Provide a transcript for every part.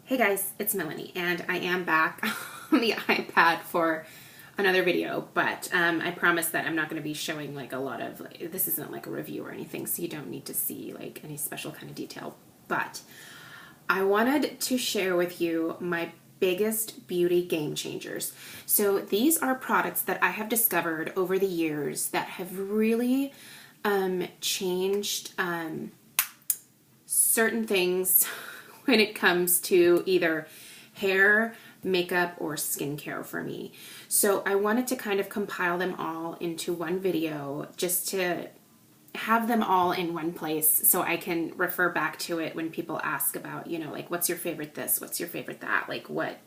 Hey guys, it's Melanie, and I am back on the iPad for another video, but I promise that I'm not going to be showing like a lot of, this isn't like a review or anything, so you don't need to see like any special kind of detail, but I wanted to share with you my biggest beauty game changers. So these are products that I have discovered over the years that have really changed certain things when it comes to either hair, makeup, or skincare for me. So I wanted to kind of compile them all into one video just to have them all in one place so I can refer back to it when people ask about, like, what's your favorite this, what's your favorite that, like what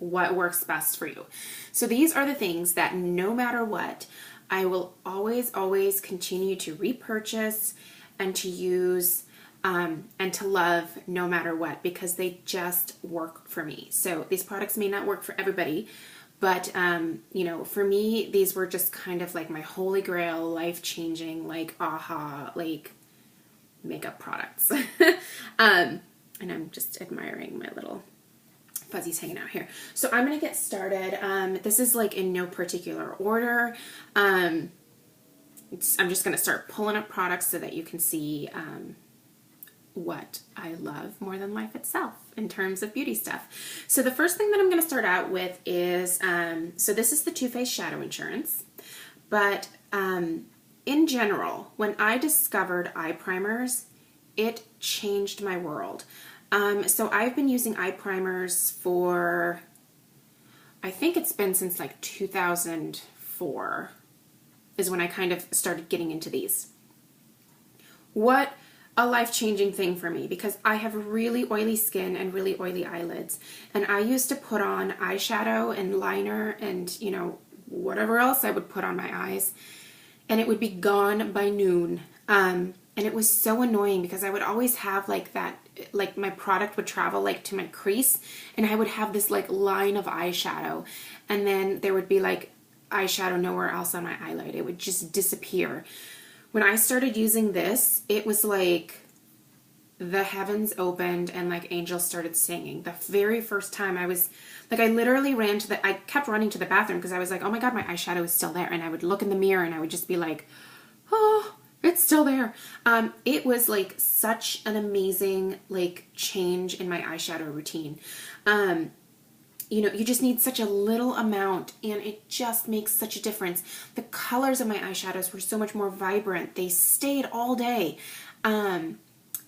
works best for you. So these are the things that no matter what, I will always continue to repurchase and to use and to love no matter what, because they just work for me. So these products may not work for everybody, but for me, these were just kind of like my holy grail, life-changing, like aha, like makeup products. And I'm just admiring my little fuzzies hanging out here. So I'm gonna get started. This is like in no particular order. I'm just gonna start pulling up products so that you can see what I love more than life itself in terms of beauty stuff. So the first thing that I'm going to start out with is, so this is the Too Faced Shadow Insurance, but in general, when I discovered eye primers, it changed my world. So I've been using eye primers for, I think it's been since like 2004 is when I kind of started getting into these. What a life-changing thing for me, because I have really oily skin and really oily eyelids, and I used to put on eyeshadow and liner and whatever else I would put on my eyes, and it would be gone by noon. And it was so annoying because I would always have like that, like my product would travel like to my crease, and I would have this like line of eyeshadow, and then there would be like eyeshadow nowhere else on my eyelid. It would just disappear. When I started using this, it was like the heavens opened and like angels started singing. The very first time I was like, I literally I kept running to the bathroom because I was like, oh my God, my eyeshadow is still there. And I would look in the mirror and I would just be like, oh, it's still there. It was like such an amazing like change in my eyeshadow routine. You just need such a little amount and it just makes such a difference. The colors of my eyeshadows were so much more vibrant. They stayed all day. My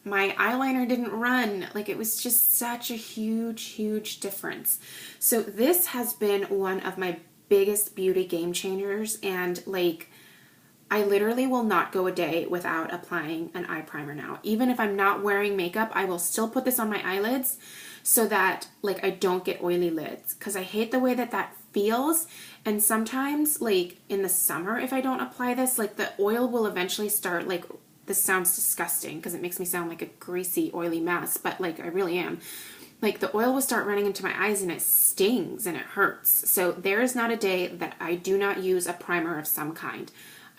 eyeliner didn't run. Like, it was just such a huge difference. So this has been one of my biggest beauty game changers, and like, I literally will not go a day without applying an eye primer now. Even if I'm not wearing makeup, I will still put this on my eyelids so that like I don't get oily lids, because I hate the way that feels. And sometimes like in the summer, if I don't apply this, like the oil will eventually start, like, this sounds disgusting because it makes me sound like a greasy oily mess, but like I really am. Like, the oil will start running into my eyes and it stings and it hurts. So there is not a day that I do not use a primer of some kind.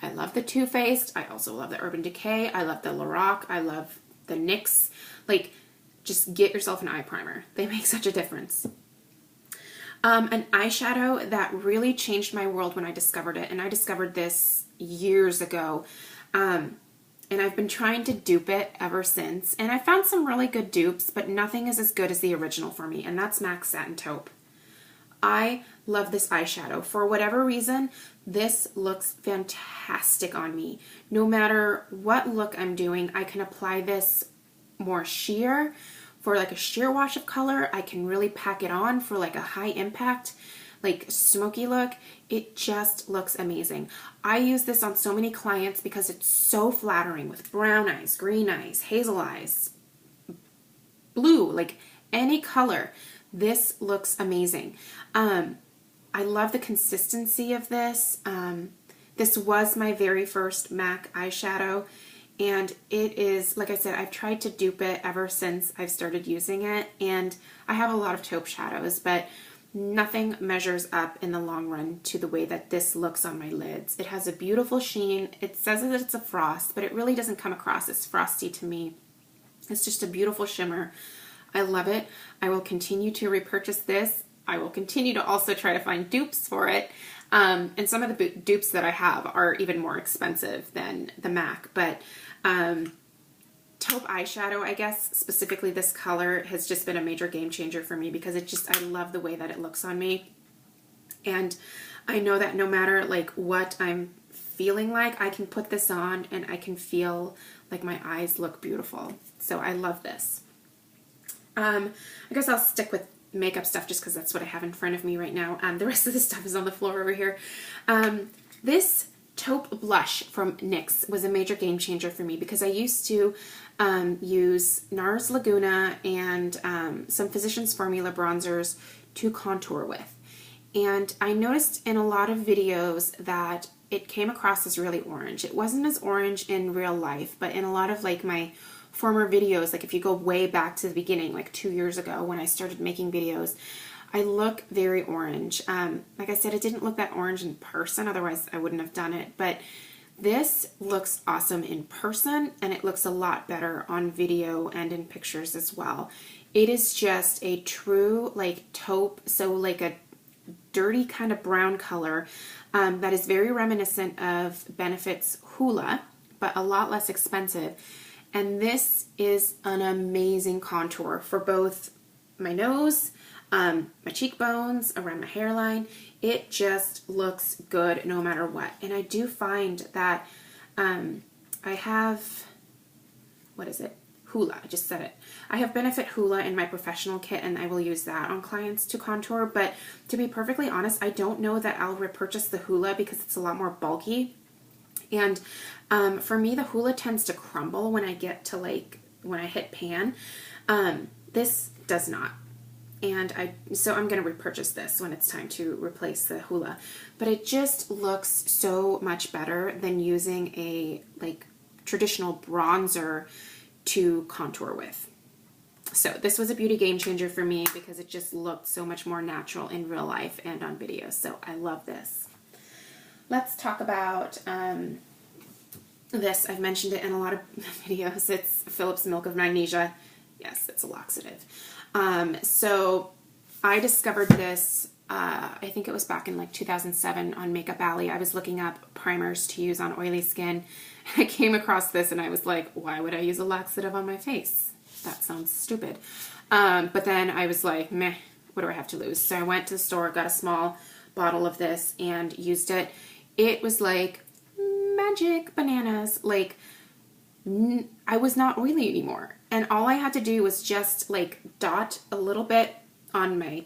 I love the Too Faced. I also love the Urban Decay. I love the Lorac. I love the NYX. Like, just get yourself an eye primer. They make such a difference. An eyeshadow that really changed my world when I discovered it, and I discovered this years ago, and I've been trying to dupe it ever since, and I found some really good dupes, but nothing is as good as the original for me, and that's MAC Satin Taupe. I love this eyeshadow. For whatever reason, this looks fantastic on me. No matter what look I'm doing, I can apply this more sheer for like a sheer wash of color. I can really pack it on for like a high impact, like smoky look. It just looks amazing. I use this on so many clients because it's so flattering with brown eyes, green eyes, hazel eyes, blue, like any color. This looks amazing. I love the consistency of this. This was my very first MAC eyeshadow, and it is, like I said, I've tried to dupe it ever since I've started using it, and I have a lot of taupe shadows, but nothing measures up in the long run to the way that this looks on my lids. It has a beautiful sheen. It says that it's a frost, but it really doesn't come across as frosty to me. It's just a beautiful shimmer. I love it. I will continue to repurchase this. I will continue to also try to find dupes for it. And some of the dupes that I have are even more expensive than the MAC, but taupe eyeshadow, I guess, specifically this color, has just been a major game changer for me because I love the way that it looks on me. And I know that no matter like what I'm feeling like, I can put this on and I can feel like my eyes look beautiful. So I love this. I guess I'll stick with makeup stuff just because that's what I have in front of me right now. The rest of the stuff is on the floor over here. This taupe blush from NYX was a major game changer for me because I used to use NARS Laguna and some Physicians Formula bronzers to contour with. And I noticed in a lot of videos that it came across as really orange. It wasn't as orange in real life, but in a lot of like my former videos, like if you go way back to the beginning, like 2 years ago when I started making videos, I look very orange. Like I said, it didn't look that orange in person, otherwise I wouldn't have done it, but this looks awesome in person and it looks a lot better on video and in pictures as well. It is just a true like taupe, so like a dirty kind of brown color that is very reminiscent of Benefit's Hoola, but a lot less expensive. And this is an amazing contour for both my nose, my cheekbones, around my hairline. It just looks good no matter what. And I do find that I have, what is it? Hoola, I just said it. I have Benefit Hoola in my professional kit and I will use that on clients to contour, but to be perfectly honest, I don't know that I'll repurchase the Hoola because it's a lot more bulky. And for me, the Hoola tends to crumble when I get to like, when I hit pan. This does not. And so I'm going to repurchase this when it's time to replace the Hoola. But it just looks so much better than using a like traditional bronzer to contour with. So this was a beauty game changer for me because it just looked so much more natural in real life and on video. So I love this. Let's talk about this. I've mentioned it in a lot of videos. It's Philip's Milk of Magnesia. Yes, it's a laxative. So I discovered this, I think it was back in like 2007 on Makeup Alley. I was looking up primers to use on oily skin. I came across this and I was like, why would I use a laxative on my face? That sounds stupid. But then I was like, meh, what do I have to lose? So I went to the store, got a small bottle of this and used it. It was like magic bananas. Like I was not oily anymore. And all I had to do was just like dot a little bit on my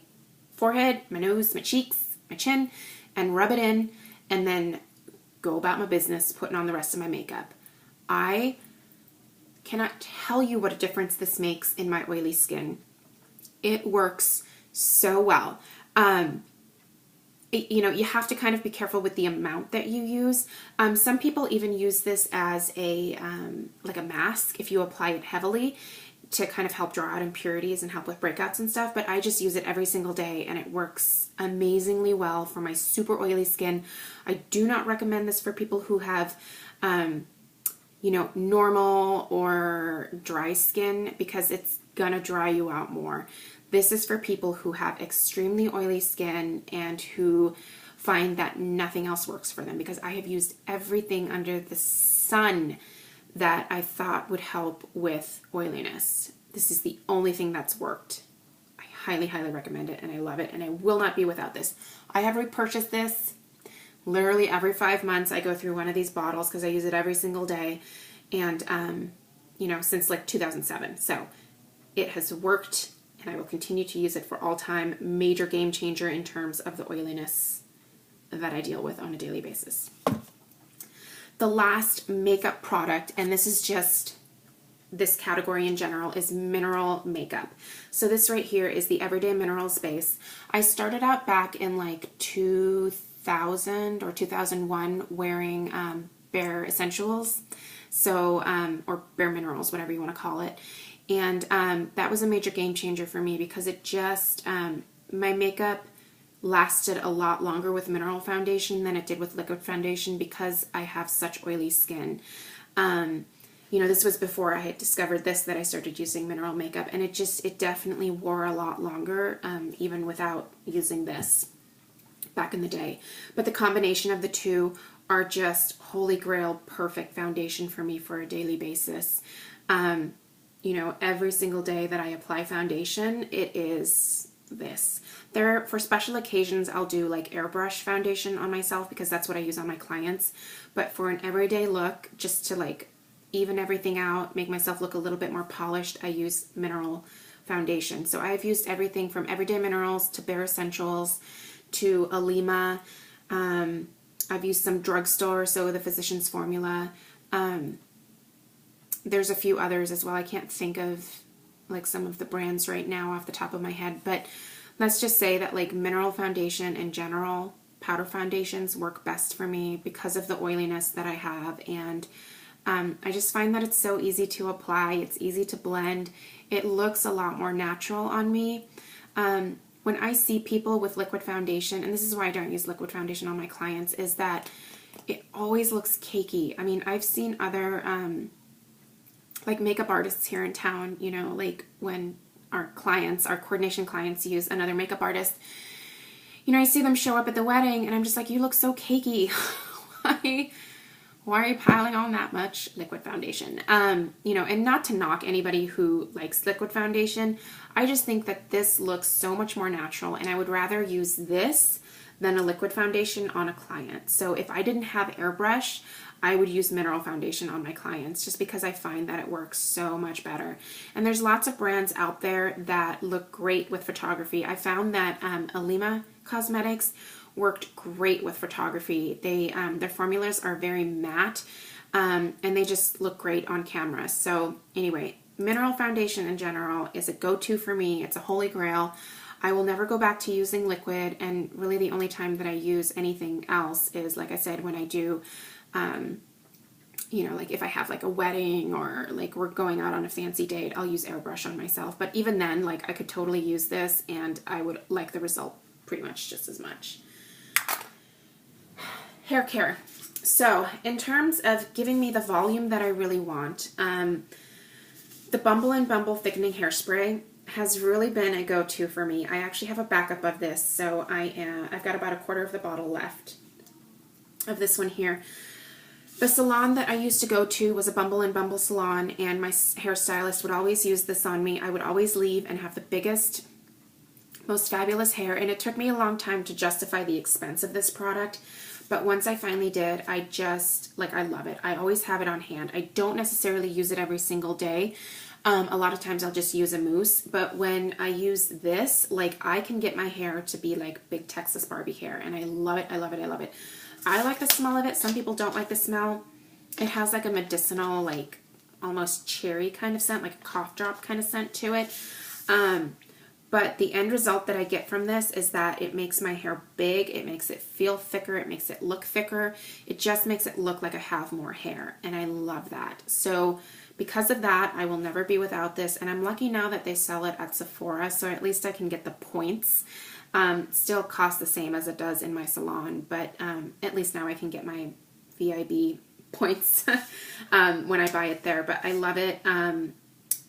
forehead, my nose, my cheeks, my chin, and rub it in, and then go about my business putting on the rest of my makeup. I cannot tell you what a difference this makes in my oily skin. It works so well. You know, you have to kind of be careful with the amount that you use. Some people even use this as a like a mask if you apply it heavily to kind of help draw out impurities and help with breakouts and stuff. But I just use it every single day and it works amazingly well for my super oily skin. I do not recommend this for people who have you know, normal or dry skin because it's gonna dry you out more. This is for people who have extremely oily skin and who find that nothing else works for them, because I have used everything under the sun that I thought would help with oiliness. This is the only thing that's worked. I highly, highly recommend it and I love it and I will not be without this. I have repurchased this literally every 5 months. I go through one of these bottles because I use it every single day and you know, since like 2007. So it has worked and I will continue to use it for all time. Major game changer in terms of the oiliness that I deal with on a daily basis. The last makeup product, and this is just this category in general, is mineral makeup. So this right here is the Everyday Minerals base. I started out back in like 2000 or 2001 wearing Bare Essentials, so or Bare Minerals, whatever you want to call it. And that was a major game changer for me because it just, my makeup lasted a lot longer with mineral foundation than it did with liquid foundation because I have such oily skin. You you know, this was before I had discovered this, that I started using mineral makeup, and it definitely wore a lot longer, even without using this back in the day. But the combination of the two are just holy grail perfect foundation for me for a daily basis. You know, every single day that I apply foundation, it is this. For special occasions, I'll do like airbrush foundation on myself because that's what I use on my clients. But for an everyday look, just to like even everything out, make myself look a little bit more polished, I use mineral foundation. So I've used everything from Everyday Minerals to Bare Essentials to Alima. I've used some drugstore, so the Physicians Formula. There's a few others as well. I can't think of like some of the brands right now off the top of my head, but let's just say that like mineral foundation in general, powder foundations work best for me because of the oiliness that I have, and I just find that it's so easy to apply. It's easy to blend. It looks a lot more natural on me. When I see people with liquid foundation, and this is why I don't use liquid foundation on my clients, is that it always looks cakey. I mean, I've seen other like makeup artists here in town, you know, like when our coordination clients use another makeup artist, you know, I see them show up at the wedding and I'm just like, you look so cakey. Why are you piling on that much liquid foundation? You know, and not to knock anybody who likes liquid foundation. I just think that this looks so much more natural, and I would rather use this than a liquid foundation on a client. So if I didn't have airbrush, I would use mineral foundation on my clients just because I find that it works so much better. And there's lots of brands out there that look great with photography. I found that Alima Cosmetics worked great with photography. Their formulas are very matte, and they just look great on camera. So anyway, mineral foundation in general is a go-to for me. It's a holy grail. I will never go back to using liquid, and really the only time that I use anything else is, like I said, when I do, you know, like if I have like a wedding or like we're going out on a fancy date, I'll use airbrush on myself. But even then, like I could totally use this and I would like the result pretty much just as much. Hair care. So in terms of giving me the volume that I really want, the Bumble & Bumble Thickening Hairspray has really been a go-to for me. I actually have a backup of this, so I've got about a quarter of the bottle left of this one here. The salon that I used to go to was a Bumble & Bumble salon, and my hairstylist would always use this on me. I would always leave and have the biggest, most fabulous hair, and it took me a long time to justify the expense of this product. But once I finally did, I just, like, I love it. I always have it on hand. I don't necessarily use it every single day. A lot of times I'll just use a mousse, but when I use this, like, I can get my hair to be like big Texas Barbie hair, and I love it, I love it, I love it. I like the smell of it. Some people don't like the smell. It has like a medicinal, like almost cherry kind of scent, like a cough drop kind of scent to it. But the end result that I get from this is that it makes my hair big, it makes it feel thicker, it makes it look thicker. It just makes it look like I have more hair, and I love that. So because of that, I will never be without this, and I'm lucky now that they sell it at Sephora, so at least I can get the points. Still costs the same as it does in my salon, but at least now I can get my VIB points when I buy it there. But I love it.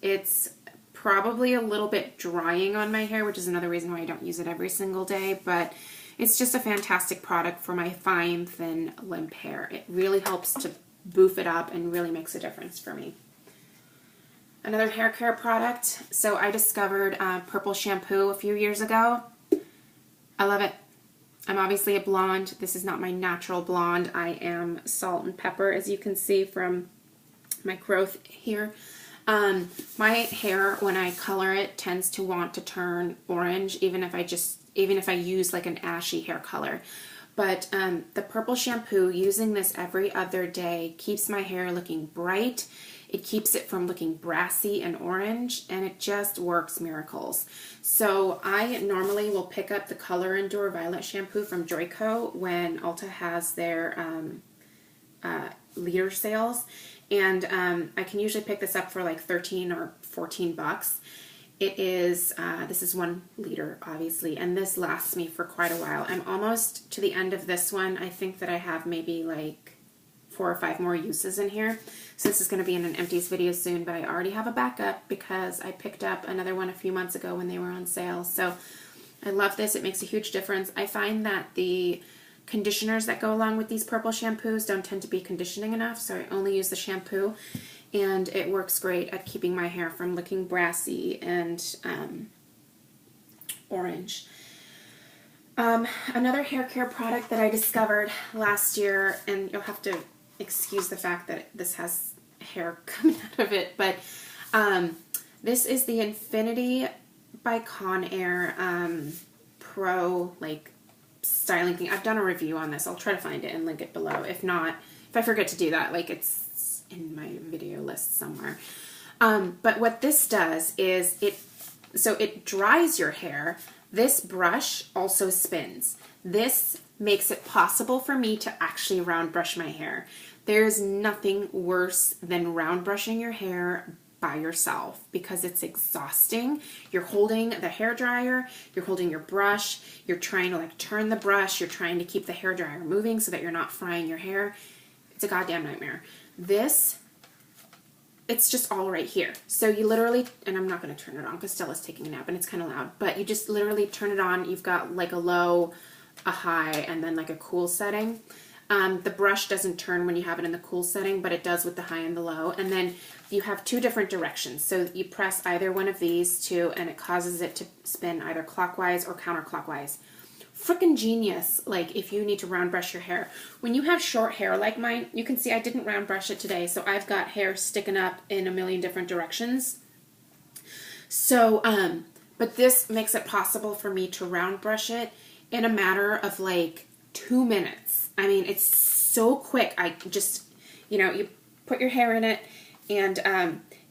It's probably a little bit drying on my hair, which is another reason why I don't use it every single day, but it's just a fantastic product for my fine, thin, limp hair. It really helps to boof it up and really makes a difference for me. Another hair care product. So I discovered purple shampoo a few years ago. I love it. I'm obviously a blonde. This is not my natural blonde. I am salt and pepper, as you can see from my growth here. My hair, when I color it, tends to want to turn orange, even if I use like an ashy hair color. But the purple shampoo, using this every other day, keeps my hair looking bright. It keeps it from looking brassy and orange, and it just works miracles. So I normally will pick up the Color Endure Violet shampoo from Joico when Ulta has their liter sales, and I can usually pick this up for like 13 or 14 bucks. It is, this is 1 liter, obviously, and this lasts me for quite a while. I'm almost to the end of this one. I think that I have maybe like 4 or 5 more uses in here. So this is going to be in an empties video soon, but I already have a backup because I picked up another one a few months ago when they were on sale. So I love this. It makes a huge difference. I find that the conditioners that go along with these purple shampoos don't tend to be conditioning enough, so I only use the shampoo, and it works great at keeping my hair from looking brassy and orange. Another hair care product that I discovered last year, and you'll have to excuse the fact that this has hair coming out of it, but this is the Infinity by Conair Pro like styling thing. I've done a review on this. I'll try to find it and link it below. If not, if I forget to do that, like it's in my video list somewhere. But what this does is it dries your hair. This brush also spins. This makes it possible for me to actually round brush my hair. There's nothing worse than round brushing your hair by yourself because it's exhausting. You're holding the hair dryer, you're holding your brush, you're trying to like turn the brush, you're trying to keep the hair dryer moving so that you're not frying your hair. It's a goddamn nightmare. This, it's just all right here. So you literally, and I'm not going to turn it on because Stella's taking a nap and it's kind of loud, but you just literally turn it on. You've got like a low, a high, and then like a cool setting. The brush doesn't turn when you have it in the cool setting, but it does with the high and the low. And then you have 2 different directions. So you press either one of these two and it causes it to spin either clockwise or counterclockwise. Freaking genius, like if you need to round brush your hair. When you have short hair like mine, you can see I didn't round brush it today, so I've got hair sticking up in a million different directions. So, but this makes it possible for me to round brush it in a matter of like 2 minutes. I mean, it's so quick. I just, you know, you put your hair in it and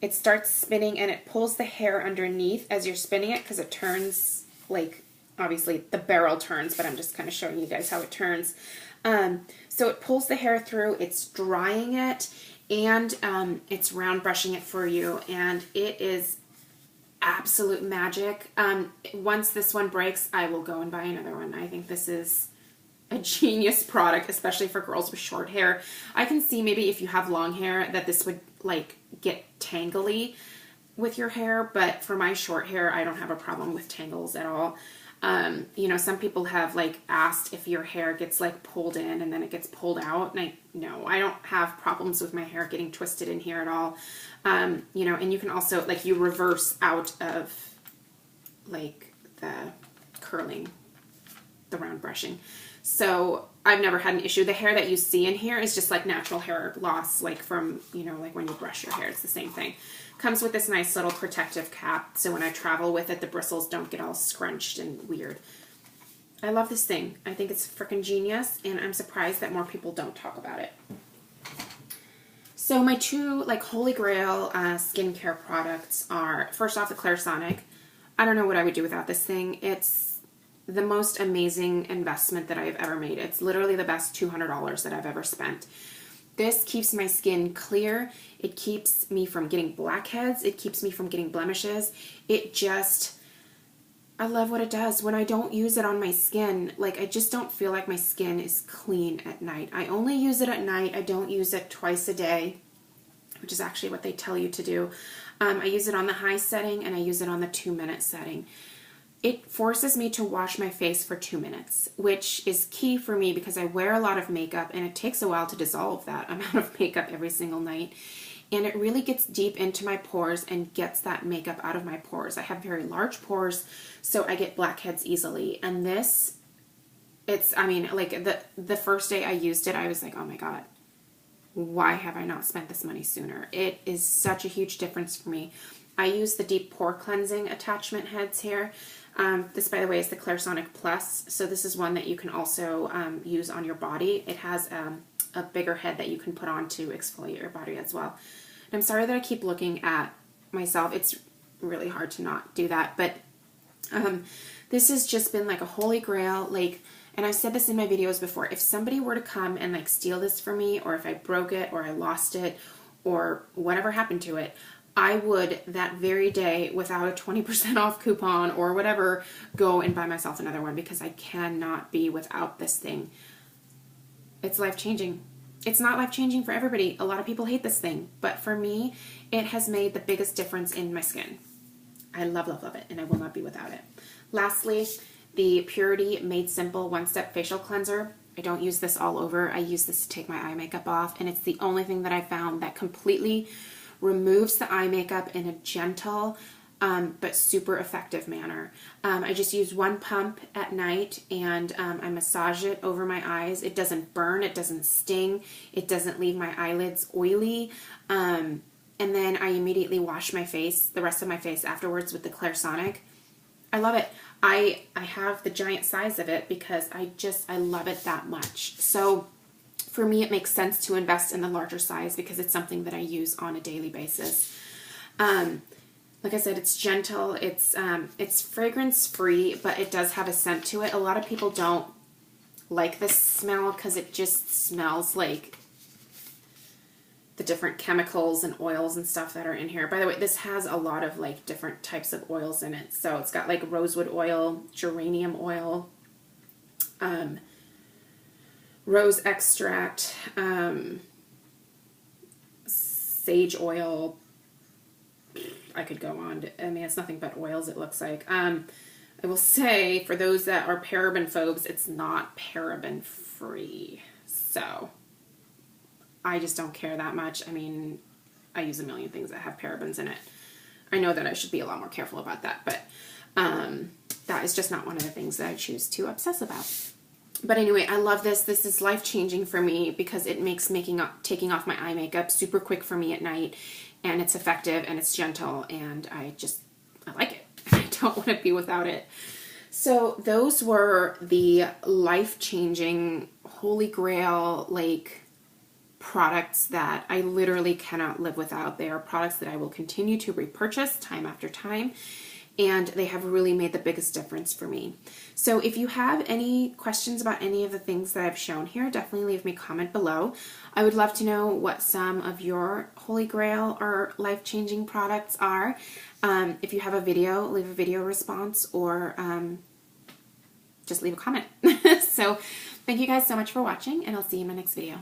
it starts spinning and it pulls the hair underneath as you're spinning it because it turns like, obviously the barrel turns, but I'm just kind of showing you guys how it turns. So it pulls the hair through, it's drying it, and it's round brushing it for you, and it is absolute magic. Once this one breaks, I will go and buy another one. I think this is a genius product, especially for girls with short hair. I can see maybe if you have long hair that this would like get tangly with your hair, but for my short hair, I don't have a problem with tangles at all. You know, some people have like asked if your hair gets like pulled in and then it gets pulled out, and no, I don't have problems with my hair getting twisted in here at all. You know, and you can also like you reverse out of like the curling, the round brushing. So I've never had an issue. The hair that you see in here is just like natural hair loss, like from, you know, like when you brush your hair, it's the same thing. Comes with this nice little protective cap, so when I travel with it, the bristles don't get all scrunched and weird. I love this thing. I think it's freaking genius, and I'm surprised that more people don't talk about it. So my 2 like holy grail skincare products are, first off, the Clarisonic. I don't know what I would do without this thing. It's the most amazing investment that I have ever made. It's literally the best $200 that I've ever spent. This keeps my skin clear. It keeps me from getting blackheads. It keeps me from getting blemishes. It just, I love what it does. When I don't use it on my skin, like I just don't feel like my skin is clean at night. I only use it at night. I don't use it twice a day, which is actually what they tell you to do. I use it on the high setting and I use it on the 2-minute setting. It forces me to wash my face for 2 minutes, which is key for me because I wear a lot of makeup and it takes a while to dissolve that amount of makeup every single night. And it really gets deep into my pores and gets that makeup out of my pores. I have very large pores, so I get blackheads easily. And this, it's, I mean, like the first day I used it, I was like, oh my God, why have I not spent this money sooner? It is such a huge difference for me. I use the deep pore cleansing attachment heads here. This, by the way, is the Clarisonic Plus. So this is one that you can also use on your body. It has a bigger head that you can put on to exfoliate your body as well. And I'm sorry that I keep looking at myself. It's really hard to not do that. But this has just been like a holy grail. Like, and I've said this in my videos before. If somebody were to come and like steal this from me, or if I broke it or I lost it or whatever happened to it, I would that very day, without a 20% off coupon or whatever, go and buy myself another one because I cannot be without this thing. It's life-changing. it's not life-changing for everybody. A lot of people hate this thing, but for me, it has made the biggest difference in my skin. I love, love, love it, and I will not be without it. Lastly, the Purity Made Simple One-Step Facial Cleanser. I don't use this all over. I use this to take my eye makeup off, and it's the only thing that I found that completely removes the eye makeup in a gentle but super effective manner. I just use one pump at night, and I massage it over my eyes. It doesn't burn, it doesn't sting, it doesn't leave my eyelids oily, and then I immediately wash my face, the rest of my face afterwards with the Clairsonic. I love it. I have the giant size of it because I love it that much. So for me, it makes sense to invest in the larger size because it's something that I use on a daily basis. Like I said, it's gentle, it's fragrance free, but it does have a scent to it. A lot of people don't like this smell because it just smells like the different chemicals and oils and stuff that are in here. By the way, this has a lot of like different types of oils in it. So it's got like rosewood oil, geranium oil, rose extract, sage oil. I could go on. I mean, it's nothing but oils, it looks like. I will say, for those that are paraben phobes, it's not paraben free. So I just don't care that much. I mean, I use a million things that have parabens in it. I know that I should be a lot more careful about that, but that is just not one of the things that I choose to obsess about. But anyway, I love this. This is life-changing for me because it makes taking off my eye makeup super quick for me at night, and it's effective and it's gentle, and I like it. I don't want to be without it. So those were the life-changing, holy grail, like, products that I literally cannot live without. They are products that I will continue to repurchase time after time, and they have really made the biggest difference for me. So if you have any questions about any of the things that I've shown here, definitely leave me a comment below. I would love to know what some of your holy grail or life-changing products are. If you have a video, leave a video response, or just leave a comment. So thank you guys so much for watching, and I'll see you in my next video.